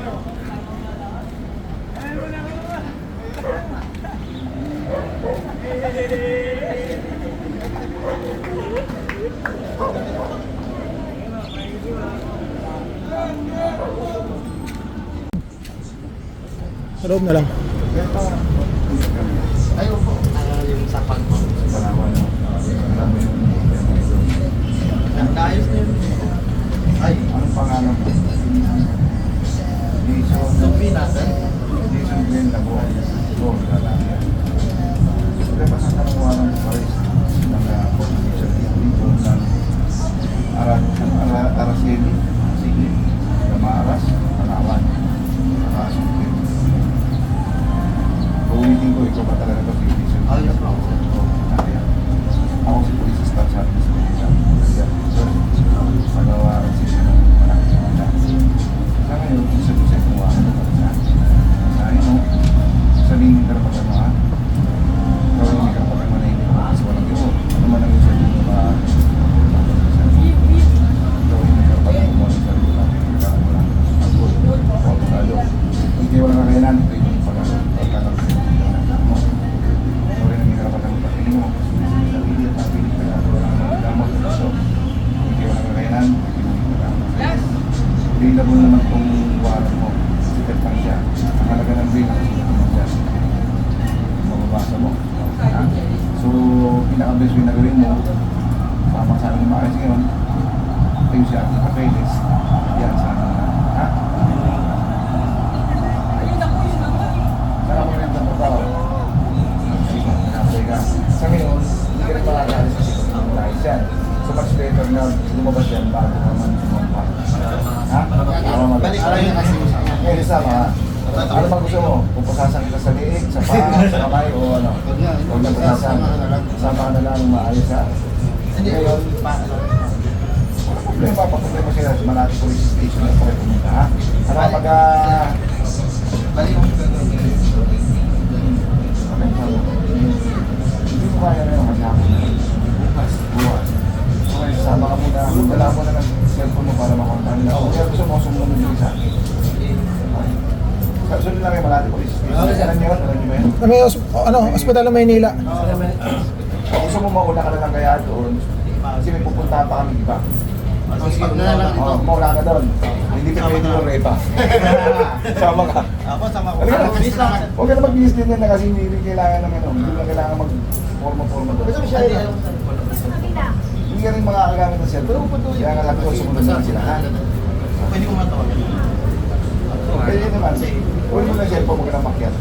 Sa loob na lang. Ayaw po. Yung sapag po. Naayos na yun. Ay, anong pangalan mo? Jason. Zombie natin. Jason Glenn Labuan. Ito, lalaki. Siyempre, basta kanuha ng Paris ng competition dito ng Araceli, Sige, Damaras, Panawan, Nakasungkit. Ulitin ko, ikaw ba talaga ito? Oh, yes po. Ako si Police Staff sa atin sa Pilipinas. Magawa rin siya ng malaking mga. Sa ngayon, isa-isa kumuha ng mga. Sa inyo, sa lingin ka na pagkama, gawin hindi ka pagkama na hindi ka kasi walang ito. Ano man ang isa din yung mga gawin hindi ka pagkama sa sarili natin. Kailangan mo lang agod, pagkakalo. Hindi walang kakayanan, ito yung pagkakalo mo. Gawin hindi ka pagkama sa sarili mo. Sarili at napili ka na walang damot na ito. Hindi walang kakayanan, hindi labo naman kung wala mo. Sikat lang siya. Ang halaga ng brain ang sikat naman siya. Mababasa mo. Ha? So, pinaka-best way na gawin mo, tama sa amin maayos ngayon, tayo siya ating papeles. Yan sana. Ha? Sana mo rin ang tao. Sige, sa ngayon, hindi ka rin makakalis kasi kung nais yan. So much better na lumabas yan bago naman sumampa. Ha? Balik tayo na kasi sa Ngayon sama, ano ba gusto mo? Pupusasan kita sa liig, sa paa, sa kamay, o ano? Huwag na pusasan. Sama na lang maayos ha. Ngayon, problema, papunta mo sila sa Malati Police Station na po kayo pumunta ha. Ano pag balik mo. hindi mo kaya na yung maghapon na bukas. Okay, sama ka muna. Magdala mo na ng cellphone mo para makontahan nila. Kaya gusto mo sumunod yung isa. Sunod lang kayo Malati Police Station. Alam niyo ba yun? May ospital ng Maynila. Gusto mo mauna ka na lang kaya doon. Kasi may pupuntahan pa kami iba. Mauna ka doon. Hindi ka pwede yung repa. Sama ka. Ako, sama ko. Huwag ka na mag-bilis din yan na kasi hindi kailangan ng ano. Hindi lang kailangan mag-forma-forma doon. Hindi ka rin makakagamit ng cellphone. Kaya nga sabi ko, sumunod na sila. Ha? Pwede ko matawagan. Pwede naman. Huwag mo na cellphone, huwag ka na makyat.